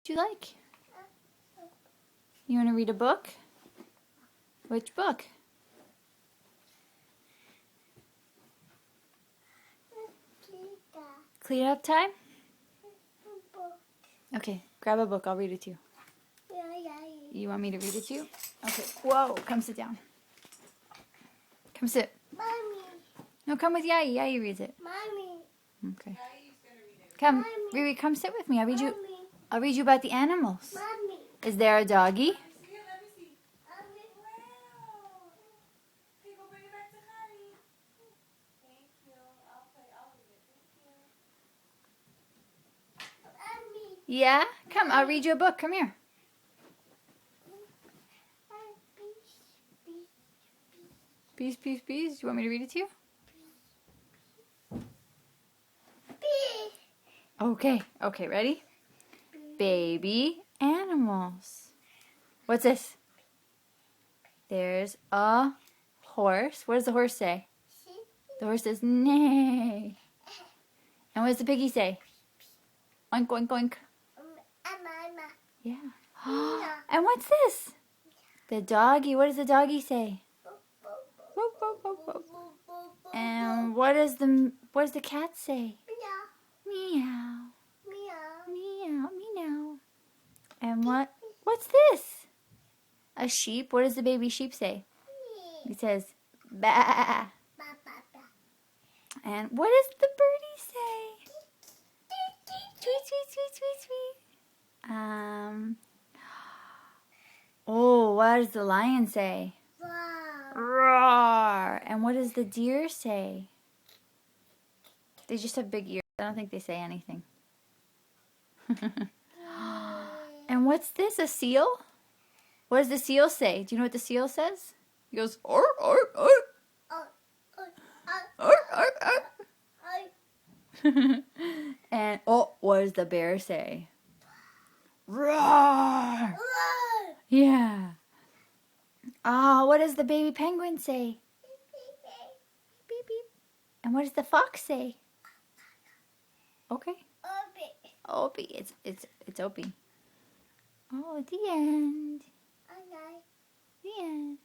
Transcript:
you like? You want to read a book? Which book? Clean up time? Okay, grab a book. I'll read it to you. You want me to read it to you? Okay. Whoa, come sit down. Come sit. Mommy. No, come with Yai. Yai reads it. Mommy. Okay. Come, Mommy. Riri, come sit with me. Mommy. I'll read you about the animals. Mommy. Is there a doggy? Yeah? Come, I'll read you a book. Come here. Bees, bees, bees. Do you want me to read it to you? Okay. Okay, ready? Baby animals. What's this? There's a horse. What does the horse say? The horse says, neigh. And what does the piggy say? Oink, oink, oink. Yeah. And what's this? The doggy. What does the doggy say? Whoop, whoop, whoop, whoop. And what does the cat say? Meow. Meow, meow. And what's this? A sheep. What does the baby sheep say? He says, bah. And what does the birdie say? Tweet, tweet, tweet, tweet, tweet. Oh, what does the lion say? Roar. And what does the deer say? They just have big ears. I don't think they say anything. And what's this? A seal? What does the seal say? Do you know what the seal says? He goes, or, or. Or, or. And, oh, what does the bear say? Roar! Yeah. Ah, what does the baby penguin say? Beep, beep. And what does the fox say? Okay. Opie. It's Opie. Oh, the end. The end.